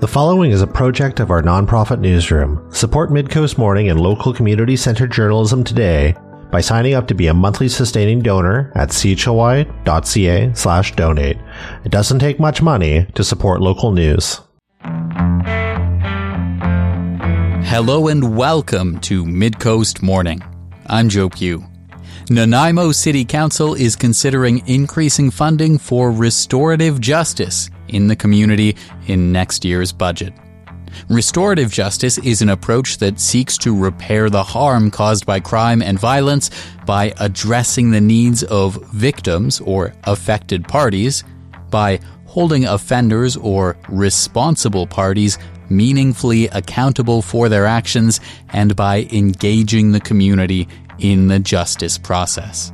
The following is a project of our nonprofit newsroom. Support Midcoast Morning and local community-centered journalism today by signing up to be a monthly sustaining donor at chuy.ca/donate. It doesn't take much money to support local news. Hello and welcome to Midcoast Morning. I'm Joe Pugh. Nanaimo City Council is considering increasing funding for restorative justice in the community in next year's budget. Restorative justice is an approach that seeks to repair the harm caused by crime and violence by addressing the needs of victims or affected parties, by holding offenders or responsible parties meaningfully accountable for their actions, and by engaging the community in the justice process.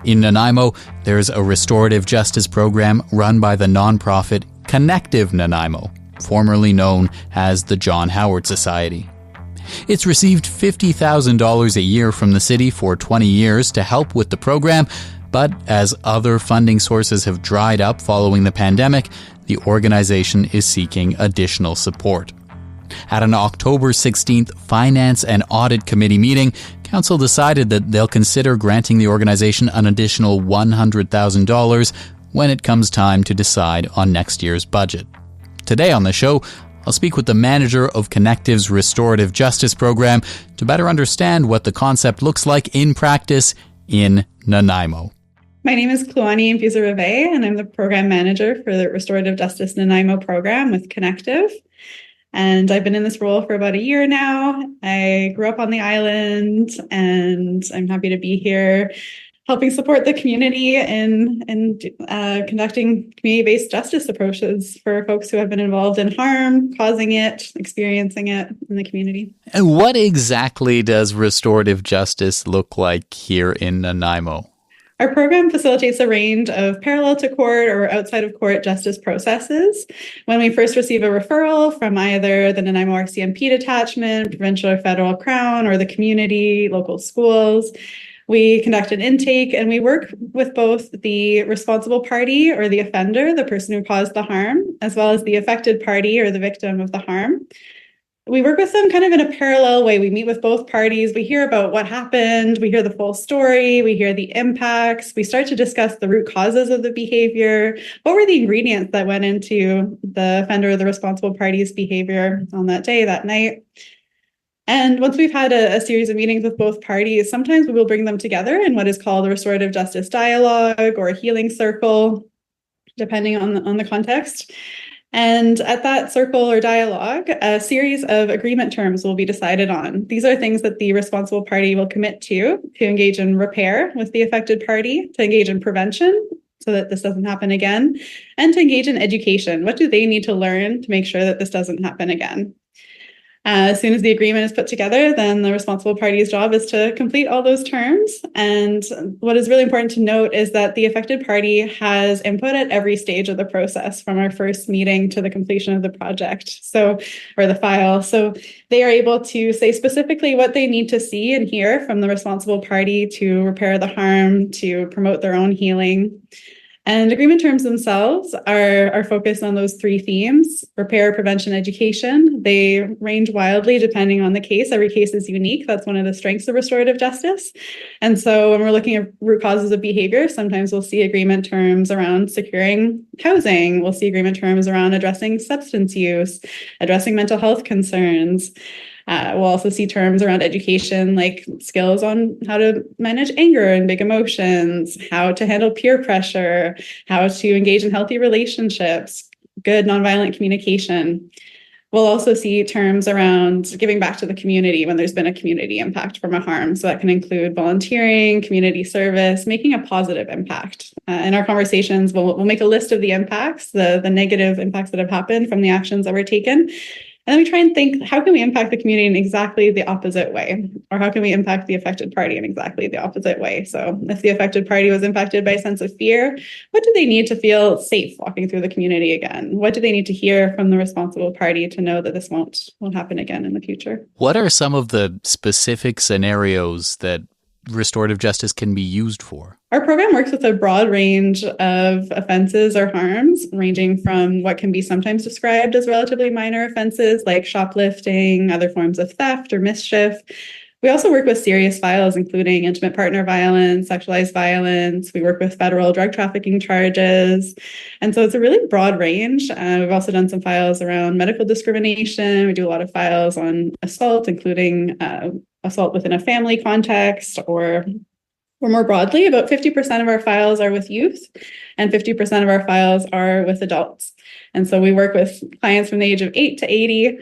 In Nanaimo, there's a restorative justice program run by the nonprofit Connective Nanaimo, formerly known as the John Howard Society. It's received $50,000 a year from the city for 20 years to help with the program, but as other funding sources have dried up following the pandemic, the organization is seeking additional support. At an October 16th Finance and Audit Committee meeting, Council decided that they'll consider granting the organization an additional $100,000 when it comes time to decide on next year's budget. Today on the show, I'll speak with the manager of Connective's Restorative Justice Program to better understand what the concept looks like in practice in Nanaimo. My name is Kluani Mfuza-Reve, and I'm the program manager for the Restorative Justice Nanaimo program with Connective. And I've been in this role for about a year now. I grew up on the island, and I'm happy to be here helping support the community in conducting community-based justice approaches for folks who have been involved in harm, causing it, experiencing it in the community. And what exactly does restorative justice look like here in Nanaimo? Our program facilitates a range of parallel to court or outside of court justice processes. When we first receive a referral from either the Nanaimo RCMP detachment, provincial or federal crown, or the community, local schools, we conduct an intake and we work with both the responsible party or the offender, the person who caused the harm, as well as the affected party or the victim of the harm. We work with them kind of in a parallel way. We meet with both parties. We hear about what happened. We hear the full story. We hear the impacts. We start to discuss the root causes of the behavior. What were the ingredients that went into the offender or the responsible party's behavior on that day, that night? And once we've had a series of meetings with both parties, sometimes we will bring them together in what is called a restorative justice dialogue or a healing circle, depending on the context. And at that circle or dialogue, a series of agreement terms will be decided on. These are things that the responsible party will commit to engage in repair with the affected party, to engage in prevention so that this doesn't happen again, and to engage in education. What do they need to learn to make sure that this doesn't happen again? As soon as the agreement is put together, then the responsible party's job is to complete all those terms. And what is really important to note is that the affected party has input at every stage of the process, from our first meeting to the completion of the project, or the file. So they are able to say specifically what they need to see and hear from the responsible party to repair the harm, to promote their own healing. And agreement terms themselves are focused on those three themes: repair, prevention, education. They range wildly depending on the case. Every case is unique. That's one of the strengths of restorative justice. And so when we're looking at root causes of behavior, sometimes we'll see agreement terms around securing housing. We'll see agreement terms around addressing substance use, addressing mental health concerns. We'll also see terms around education, like skills on how to manage anger and big emotions, how to handle peer pressure, how to engage in healthy relationships, good nonviolent communication. We'll also see terms around giving back to the community when there's been a community impact from a harm. So that can include volunteering, community service, making a positive impact. In our conversations, we'll make a list of the impacts, the negative impacts that have happened from the actions that were taken. And then we try and think, how can we impact the community in exactly the opposite way? Or how can we impact the affected party in exactly the opposite way? So if the affected party was impacted by a sense of fear, what do they need to feel safe walking through the community again? What do they need to hear from the responsible party to know that this won't happen again in the future? What are some of the specific scenarios that restorative justice can be used for? Our program works with a broad range of offenses or harms, ranging from what can be sometimes described as relatively minor offenses like shoplifting, other forms of theft or mischief. We also work with serious files, including intimate partner violence, sexualized violence. We work with federal drug trafficking charges. And so it's a really broad range. We've also done some files around medical discrimination. We do a lot of files on assault, including assault within a family context, or more broadly, about 50% of our files are with youth and 50% of our files are with adults. And so we work with clients from the age of 8 to 80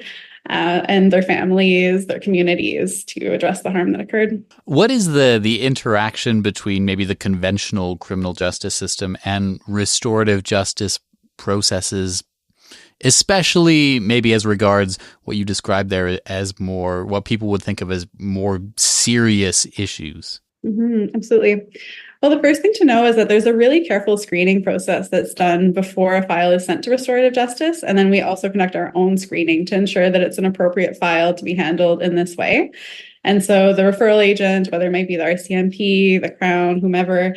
and their families, their communities, to address the harm that occurred. What is the interaction between maybe the conventional criminal justice system and restorative justice processes, especially maybe as regards what you described there as more, what people would think of as more serious issues? Absolutely. Well, the first thing to know is that there's a really careful screening process that's done before a file is sent to restorative justice. And then we also conduct our own screening to ensure that it's an appropriate file to be handled in this way. And so the referral agent, whether it might be the RCMP, the Crown, whomever,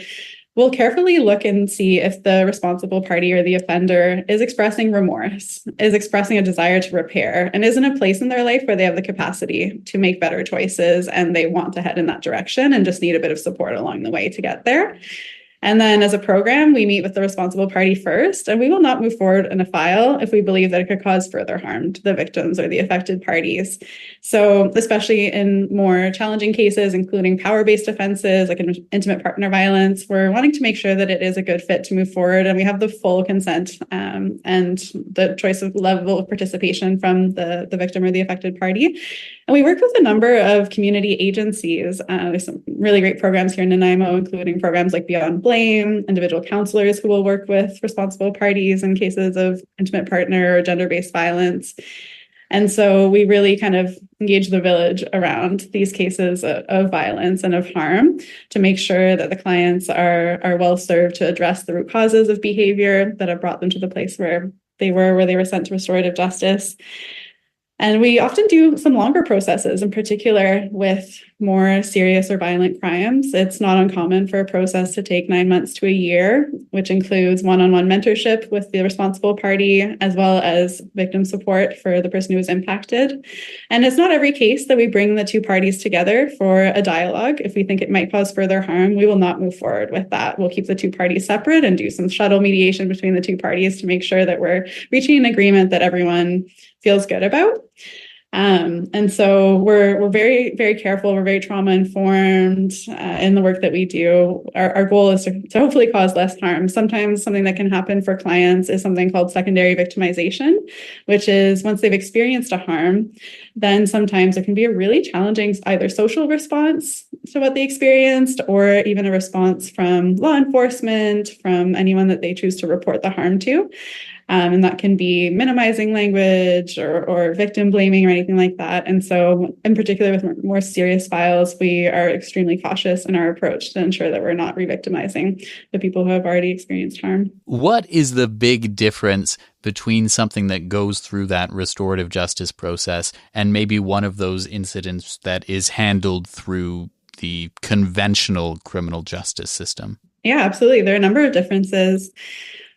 will carefully look and see if the responsible party or the offender is expressing remorse, is expressing a desire to repair, and is in a place in their life where they have the capacity to make better choices and they want to head in that direction and just need a bit of support along the way to get there. And then as a program, we meet with the responsible party first, and we will not move forward in a file if we believe that it could cause further harm to the victims or the affected parties. So especially in more challenging cases, including power-based offenses like intimate partner violence, we're wanting to make sure that it is a good fit to move forward and we have the full consent and the choice of level of participation from the victim or the affected party. And we work with a number of community agencies. There's some really great programs here in Nanaimo, including programs like Beyond Blame, individual counselors who will work with responsible parties in cases of intimate partner or gender-based violence. And so we really kind of engage the village around these cases of violence and of harm to make sure that the clients are well served to address the root causes of behavior that have brought them to the place where they were sent to restorative justice. And we often do some longer processes, in particular with more serious or violent crimes. It's not uncommon for a process to take 9 months to a year, which includes one-on-one mentorship with the responsible party, as well as victim support for the person who was impacted. And it's not every case that we bring the two parties together for a dialogue. If we think it might cause further harm, we will not move forward with that. We'll keep the two parties separate and do some shuttle mediation between the two parties to make sure that we're reaching an agreement that everyone feels good about. And so we're very, very careful. We're very trauma informed in the work that we do. Our goal is to hopefully cause less harm. Sometimes something that can happen for clients is something called secondary victimization, which is once they've experienced a harm, then sometimes there can be a really challenging either social response to what they experienced or even a response from law enforcement, from anyone that they choose to report the harm to. And that can be minimizing language or victim blaming or anything like that. And so in particular with more serious files, we are extremely cautious in our approach to ensure that we're not re-victimizing the people who have already experienced harm. What is the big difference between something that goes through that restorative justice process and maybe one of those incidents that is handled through the conventional criminal justice system? Yeah, absolutely. There are a number of differences.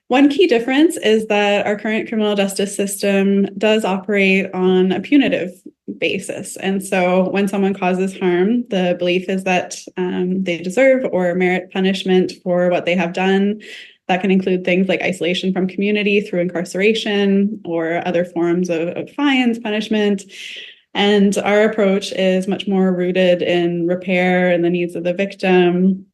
One key difference is that our current criminal justice system does operate on a punitive basis. And so when someone causes harm, the belief is that they deserve or merit punishment for what they have done. That can include things like isolation from community through incarceration or other forms of fines, punishment. And our approach is much more rooted in repair and the needs of the victim.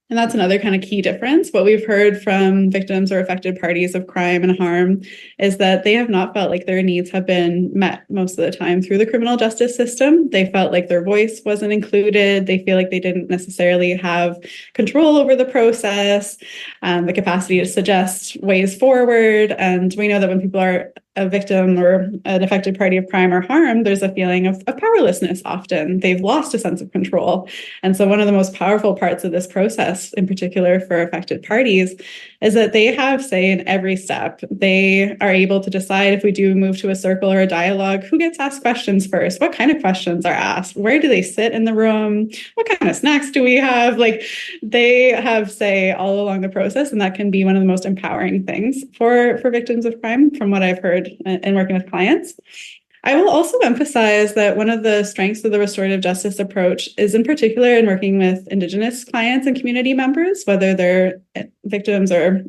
And that's another kind of key difference. What we've heard from victims or affected parties of crime and harm is that they have not felt like their needs have been met most of the time through the criminal justice system. They felt like their voice wasn't included. They feel like they didn't necessarily have control over the process, the capacity to suggest ways forward. And we know that when people are a victim or an affected party of crime or harm, there's a feeling of powerlessness often. They've lost a sense of control. And so one of the most powerful parts of this process, in particular for affected parties, is that they have say in every step. They are able to decide if we do move to a circle or a dialogue, who gets asked questions first, what kind of questions are asked, where do they sit in the room, what kind of snacks do we have? Like, they have say all along the process, and that can be one of the most empowering things for victims of crime, from what I've heard in working with clients. I will also emphasize that one of the strengths of the restorative justice approach is in particular in working with Indigenous clients and community members, whether they're victims or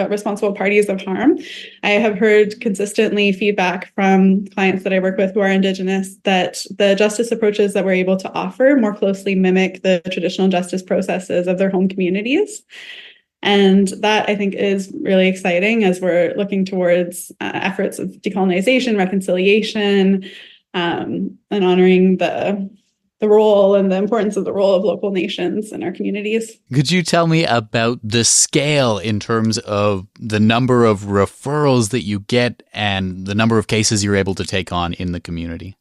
responsible parties of harm. I have heard consistently feedback from clients that I work with who are Indigenous that the justice approaches that we're able to offer more closely mimic the traditional justice processes of their home communities. And that, I think, is really exciting as we're looking towards efforts of decolonization, reconciliation, and honoring the role and the importance of the role of local nations in our communities. Could you tell me about the scale in terms of the number of referrals that you get and the number of cases you're able to take on in the community?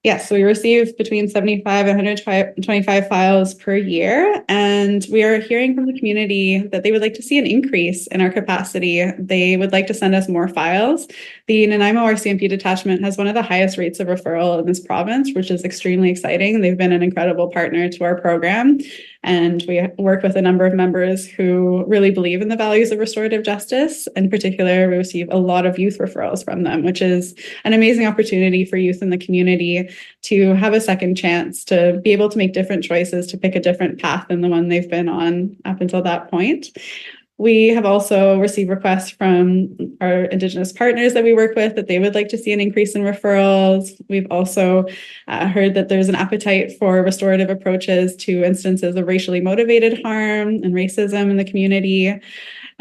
Yes, so we receive between 75 and 125 files per year, and we are hearing from the community that they would like to see an increase in our capacity. They would like to send us more files. The Nanaimo RCMP detachment has one of the highest rates of referral in this province, which is extremely exciting. They've been an incredible partner to our program, and we work with a number of members who really believe in the values of restorative justice. In particular, we receive a lot of youth referrals from them, which is an amazing opportunity for youth in the community to have a second chance, to be able to make different choices, to pick a different path than the one they've been on up until that point. We have also received requests from our Indigenous partners that we work with that they would like to see an increase in referrals. We've also heard that there's an appetite for restorative approaches to instances of racially motivated harm and racism in the community.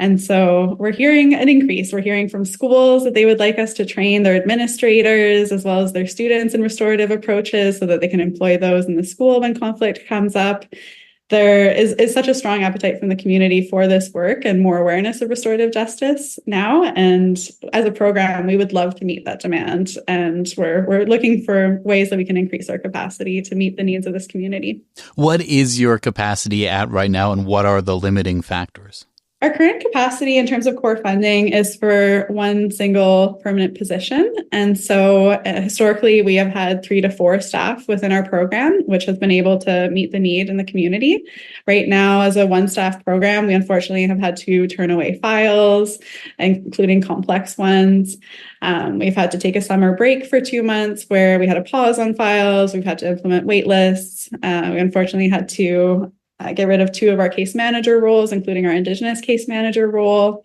And so we're hearing an increase. We're hearing from schools that they would like us to train their administrators as well as their students in restorative approaches so that they can employ those in the school when conflict comes up. There is such a strong appetite from the community for this work and more awareness of restorative justice now. And as a program, we would love to meet that demand. And we're looking for ways that we can increase our capacity to meet the needs of this community. What is your capacity at right now, and what are the limiting factors? Our current capacity in terms of core funding is for one single permanent position. And so historically, we have had 3 to 4 staff within our program, which has been able to meet the need in the community. Right now, as a one-staff program, we unfortunately have had to turn away files, including complex ones. We've had to take a summer break for 2 months where we had a pause on files. We've had to implement wait lists. We unfortunately had to get rid of 2 of our case manager roles, including our Indigenous case manager role.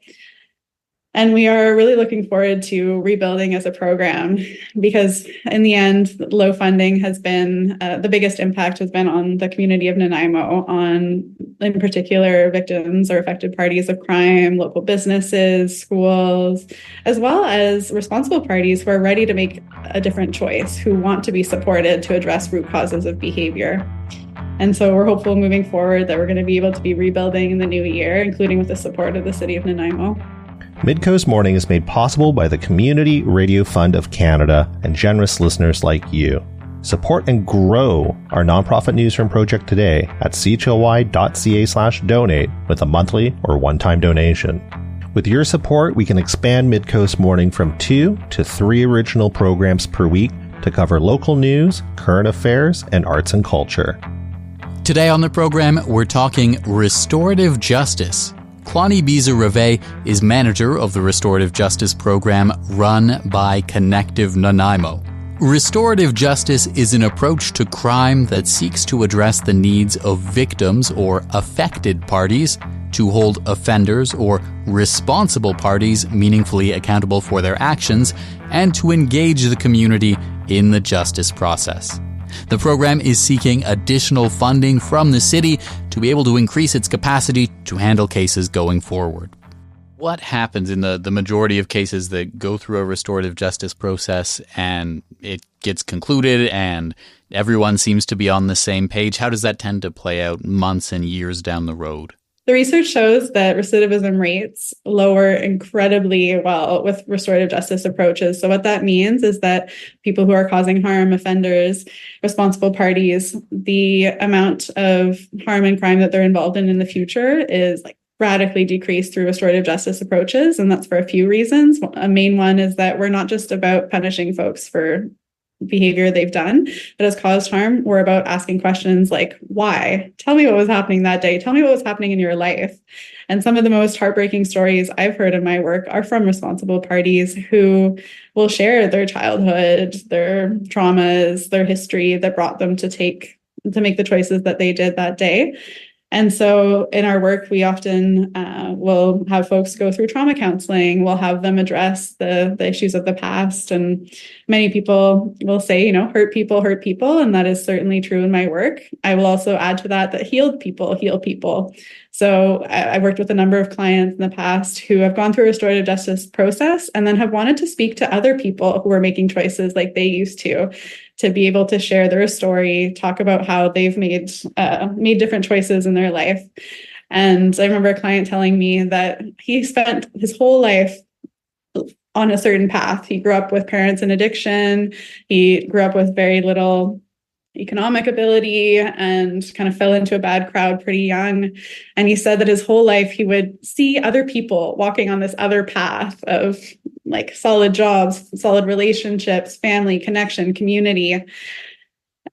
And we are really looking forward to rebuilding as a program because in the end, low funding has been, the biggest impact has been on the community of Nanaimo, on in particular victims or affected parties of crime, local businesses, schools, as well as responsible parties who are ready to make a different choice, who want to be supported to address root causes of behavior. And so we're hopeful moving forward that we're going to be able to be rebuilding in the new year, including with the support of the City of Nanaimo. Midcoast Morning is made possible by the Community Radio Fund of Canada and generous listeners like you. Support and grow our nonprofit newsroom project today at chly.ca/donate with a monthly or one-time donation. With your support, we can expand Midcoast Morning from 2 to 3 original programs per week to cover local news, current affairs, and arts and culture. Today on the program, we're talking restorative justice. Clonnie Biza-Reve is manager of the restorative justice program run by Connective Nanaimo. Restorative justice is an approach to crime that seeks to address the needs of victims or affected parties, to hold offenders or responsible parties meaningfully accountable for their actions, and to engage the community in the justice process. The program is seeking additional funding from the city to be able to increase its capacity to handle cases going forward. What happens in the majority of cases that go through a restorative justice process and it gets concluded and everyone seems to be on the same page? How does that tend to play out months and years down the road? The research shows that recidivism rates lower incredibly well with restorative justice approaches. So what that means is that people who are causing harm, offenders, responsible parties, the amount of harm and crime that they're involved in the future is like radically decreased through restorative justice approaches. And that's for a few reasons. A main one is that we're not just about punishing folks for behavior they've done that has caused harm. We're about asking questions like, why? Tell me what was happening that day. Tell me what was happening in your life. And some of the most heartbreaking stories I've heard in my work are from responsible parties who will share their childhood, their traumas, their history that brought them to make the choices that they did that day. And so in our work, we often will have folks go through trauma counseling. We'll have them address the issues of the past. And many people will say, hurt people. And that is certainly true in my work. I will also add to that healed people heal people. So I worked with a number of clients in the past who have gone through a restorative justice process and then have wanted to speak to other people who are making choices like they used to be able to share their story, talk about how they've made different choices in their life. And I remember a client telling me that he spent his whole life on a certain path. He grew up with parents in addiction. He grew up with very little economic ability and kind of fell into a bad crowd pretty young. And he said that his whole life he would see other people walking on this other path of like solid jobs, solid relationships, family, connection, community,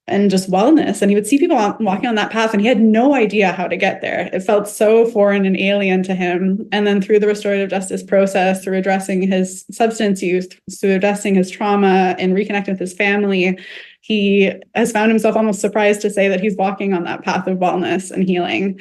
and just wellness. And he would see people walking on that path and he had no idea how to get there. It felt so foreign and alien to him. And then through the restorative justice process, through addressing his substance use, through addressing his trauma and reconnecting with his family, he has found himself almost surprised to say that he's walking on that path of wellness and healing.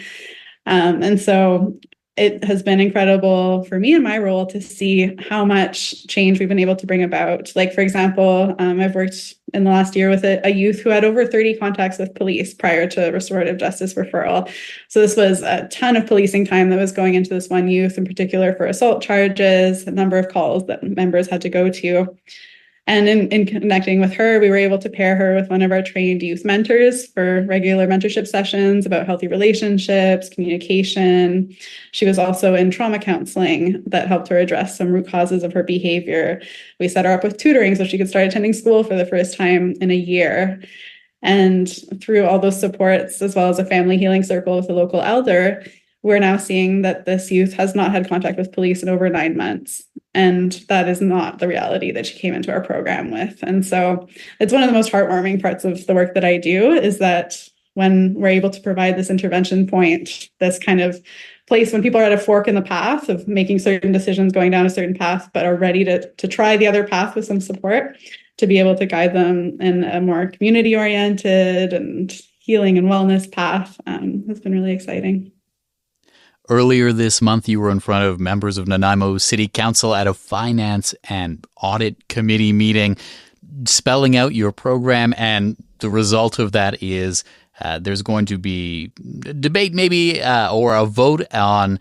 And so it has been incredible for me in my role to see how much change we've been able to bring about. Like, for example, I've worked in the last year with a youth who had over 30 contacts with police prior to restorative justice referral. So this was a ton of policing time that was going into this one youth in particular for assault charges, a number of calls that members had to go to. And in connecting with her, we were able to pair her with one of our trained youth mentors for regular mentorship sessions about healthy relationships, communication. She was also in trauma counseling that helped her address some root causes of her behavior. We set her up with tutoring so she could start attending school for the first time in a year. And through all those supports, as well as a family healing circle with a local elder, we're now seeing that this youth has not had contact with police in over 9 months. And that is not the reality that she came into our program with. And so it's one of the most heartwarming parts of the work that I do is that when we're able to provide this intervention point, this kind of place when people are at a fork in the path of making certain decisions, going down a certain path, but are ready to try the other path with some support, to be able to guide them in a more community-oriented and healing and wellness path has been really exciting. Earlier this month, you were in front of members of Nanaimo City Council at a Finance and Audit Committee meeting, spelling out your program, and the result of that is there's going to be a debate maybe or a vote on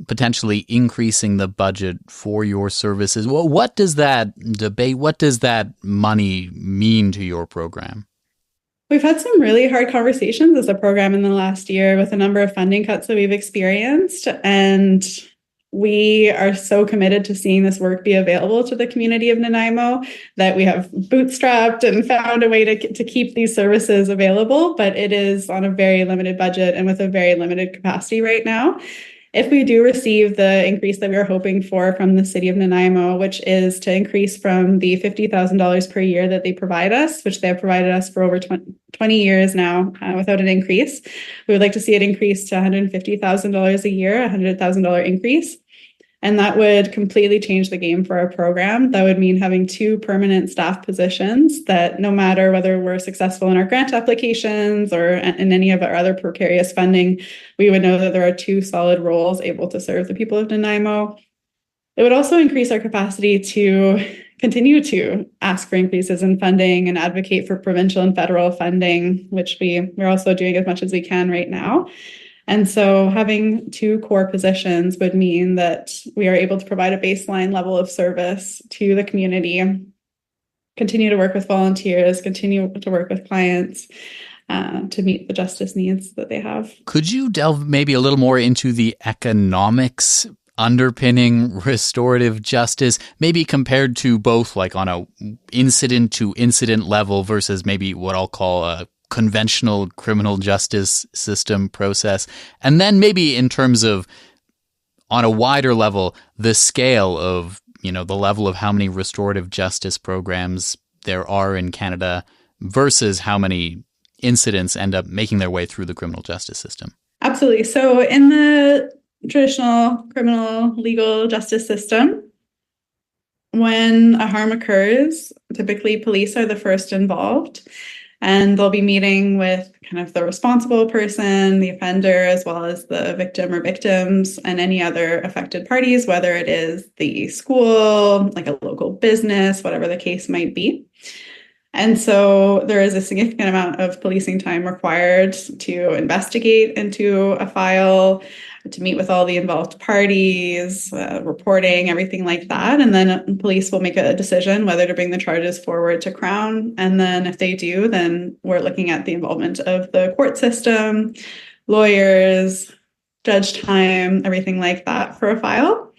potentially increasing the budget for your services. Well, what does that debate, what does that money mean to your program? We've had some really hard conversations as a program in the last year with a number of funding cuts that we've experienced. And we are so committed to seeing this work be available to the community of Nanaimo that we have bootstrapped and found a way to keep these services available. But it is on a very limited budget and with a very limited capacity right now. If we do receive the increase that we are hoping for from the city of Nanaimo, which is to increase from the $50,000 per year that they provide us, which they have provided us for over 20 years now without an increase, we would like to see it increase to $150,000 a year, a $100,000 increase. And that would completely change the game for our program. That would mean having 2 permanent staff positions that no matter whether we're successful in our grant applications or in any of our other precarious funding, we would know that there are 2 solid roles able to serve the people of Nanaimo. It would also increase our capacity to continue to ask for increases in funding and advocate for provincial and federal funding, which we're also doing as much as we can right now. And so having 2 core positions would mean that we are able to provide a baseline level of service to the community, continue to work with volunteers, continue to work with clients to meet the justice needs that they have. Could you delve maybe a little more into the economics underpinning restorative justice, maybe compared to both like on a incident to incident level versus maybe what I'll call a conventional criminal justice system process, and then maybe in terms of on a wider level, the scale of, the level of how many restorative justice programs there are in Canada versus how many incidents end up making their way through the criminal justice system? Absolutely. So in the traditional criminal legal justice system, when a harm occurs, typically police are the first involved, and they'll be meeting with kind of the responsible person, the offender, as well as the victim or victims, and any other affected parties, whether it is the school, like a local business, whatever the case might be. And so there is a significant amount of policing time required to investigate into a file, to meet with all the involved parties, reporting, everything like that. And then police will make a decision whether to bring the charges forward to Crown. And then if they do, then we're looking at the involvement of the court system, lawyers, judge time, everything like that for a file.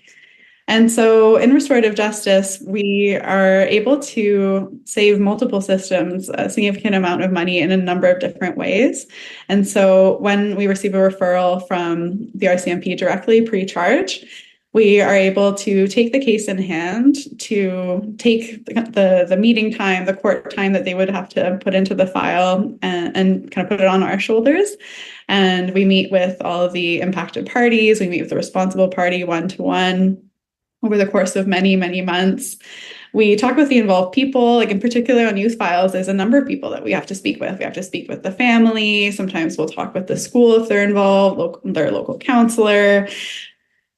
And so in restorative justice, we are able to save multiple systems a significant amount of money in a number of different ways. And so when we receive a referral from the RCMP directly pre-charge, we are able to take the case in hand, to take the meeting time, the court time that they would have to put into the file and kind of put it on our shoulders. And we meet with all of the impacted parties. We meet with the responsible party one-to-one over the course of many, many months. We talk with the involved people, like in particular on youth files, there's a number of people that we have to speak with. We have to speak with the family. Sometimes we'll talk with the school if they're involved, their local counselor.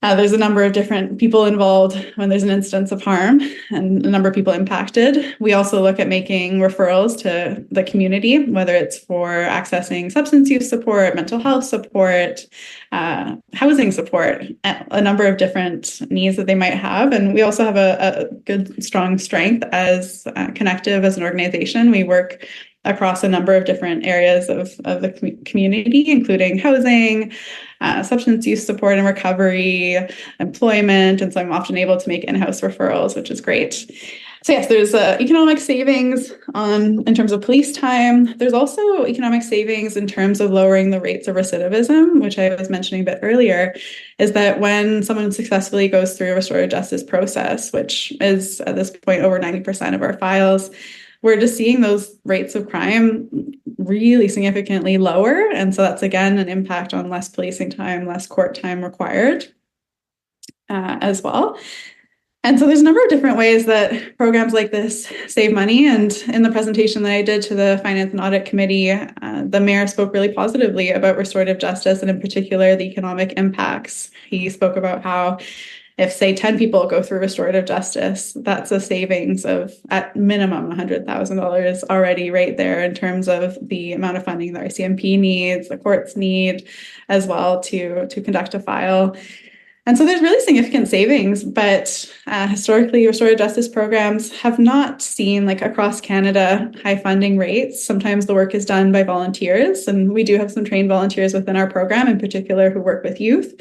There's a number of different people involved when there's an instance of harm and a number of people impacted. We also look at making referrals to the community, whether it's for accessing substance use support, mental health support, housing support, a number of different needs that they might have. And we also have a good, strong strength as Connective as an organization. We work across a number of different areas of the community, including housing, substance use support and recovery, employment. And so I'm often able to make in-house referrals, which is great. So yes, there's economic savings in terms of police time. There's also economic savings in terms of lowering the rates of recidivism, which I was mentioning a bit earlier, is that when someone successfully goes through a restorative justice process, which is at this point over 90% of our files, we're just seeing those rates of crime really significantly lower. And so that's, again, an impact on less policing time, less court time required as well. And so there's a number of different ways that programs like this save money. And in the presentation that I did to the Finance and Audit Committee, the mayor spoke really positively about restorative justice and in particular the economic impacts. He spoke about how if, say, 10 people go through restorative justice, that's a savings of, at minimum, $100,000 already right there in terms of the amount of funding the RCMP needs, the courts need, as well to conduct a file. And so there's really significant savings, but historically, restorative justice programs have not seen, like across Canada, high funding rates. Sometimes the work is done by volunteers, and we do have some trained volunteers within our program, in particular, who work with youth.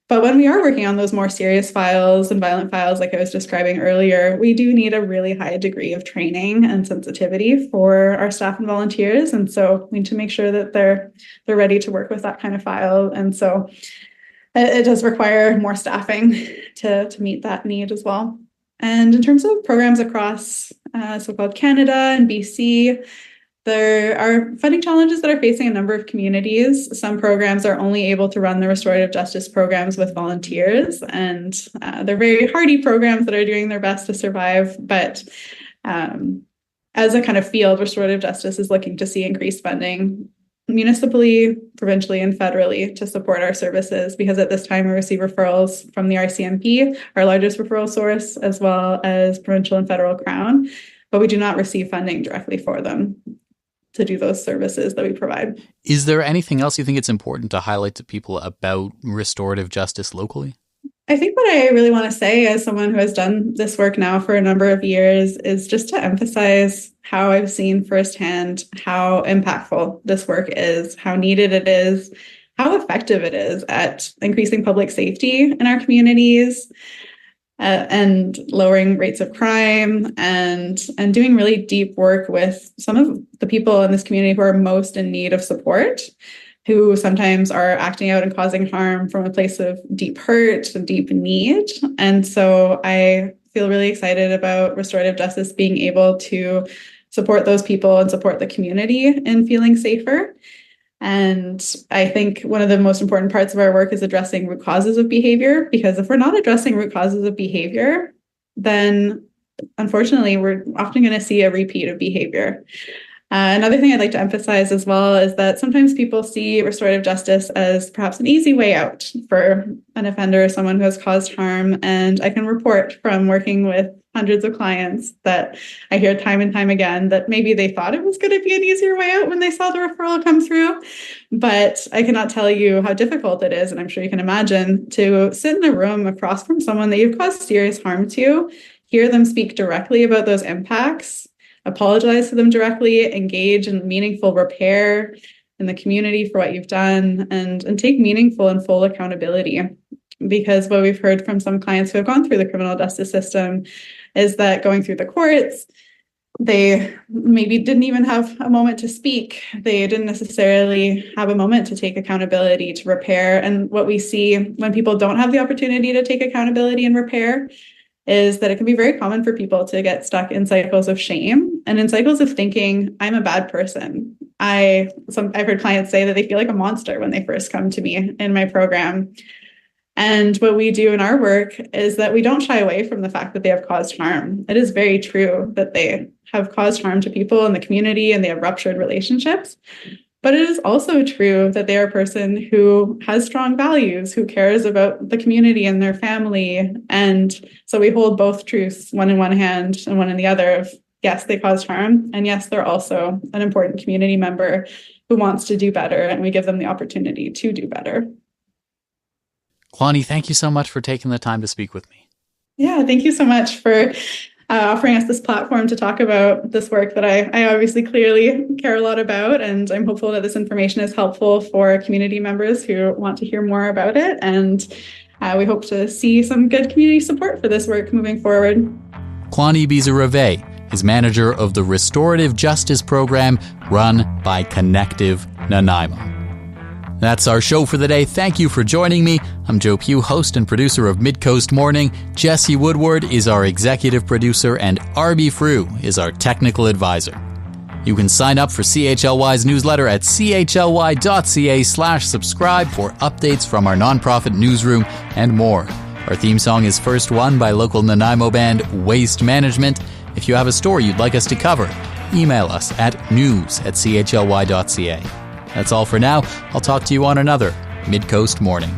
But when we are working on those more serious files and violent files, like I was describing earlier, we do need a really high degree of training and sensitivity for our staff and volunteers. And so we need to make sure that they're ready to work with that kind of file. And so it does require more staffing to meet that need as well. And in terms of programs across so-called Canada and BC, there are funding challenges that are facing a number of communities. Some programs are only able to run the restorative justice programs with volunteers, and they're very hardy programs that are doing their best to survive. But as a kind of field, restorative justice is looking to see increased funding municipally, provincially, and federally to support our services, because at this time we receive referrals from the RCMP, our largest referral source, as well as provincial and federal Crown, but we do not receive funding directly for them to do those services that we provide. Is there anything else you think it's important to highlight to people about restorative justice locally? I think what I really want to say as someone who has done this work now for a number of years is just to emphasize how I've seen firsthand how impactful this work is, how needed it is, how effective it is at increasing public safety in our communities, and lowering rates of crime and doing really deep work with some of the people in this community who are most in need of support. who sometimes are acting out and causing harm from a place of deep hurt and deep need. And so I feel really excited about restorative justice being able to support those people and support the community in feeling safer. And I think one of the most important parts of our work is addressing root causes of behavior, because if we're not addressing root causes of behavior, then unfortunately, we're often going to see a repeat of behavior. Another thing I'd like to emphasize as well is that sometimes people see restorative justice as perhaps an easy way out for an offender or someone who has caused harm. And I can report from working with hundreds of clients that I hear time and time again that maybe they thought it was going to be an easier way out when they saw the referral come through. But I cannot tell you how difficult it is, and I'm sure you can imagine, to sit in a room across from someone that you've caused serious harm to, hear them speak directly about those impacts, apologize to them directly, engage in meaningful repair in the community for what you've done, and take meaningful and full accountability. Because what we've heard from some clients who have gone through the criminal justice system is that going through the courts, they maybe didn't even have a moment to speak. They didn't necessarily have a moment to take accountability, to repair. And what we see when people don't have the opportunity to take accountability and repair is that it can be very common for people to get stuck in cycles of shame and in cycles of thinking, I'm a bad person. I've heard clients say that they feel like a monster when they first come to me in my program. And what we do in our work is that we don't shy away from the fact that they have caused harm. It is very true that they have caused harm to people in the community and they have ruptured relationships. But it is also true that they are a person who has strong values, who cares about the community and their family. And so we hold both truths, one in one hand and one in the other, of yes, they caused harm. And yes, they're also an important community member who wants to do better. And we give them the opportunity to do better. Clonnie, thank you so much for taking the time to speak with me. Yeah, thank you so much for offering us this platform to talk about this work that I obviously clearly care a lot about. And I'm hopeful that this information is helpful for community members who want to hear more about it. And we hope to see some good community support for this work moving forward. Clonnie Bizarreve is manager of the Restorative Justice Program run by Connective Nanaimo. That's our show for the day. Thank you for joining me. I'm Joe Pugh, host and producer of Midcoast Morning. Jesse Woodward is our executive producer, and Arby Frew is our technical advisor. You can sign up for CHLY's newsletter at chly.ca/subscribe for updates from our nonprofit newsroom and more. Our theme song is First One by local Nanaimo band Waste Management. If you have a story you'd like us to cover, email us at news@chly.ca. That's all for now. I'll talk to you on another Midcoast Morning.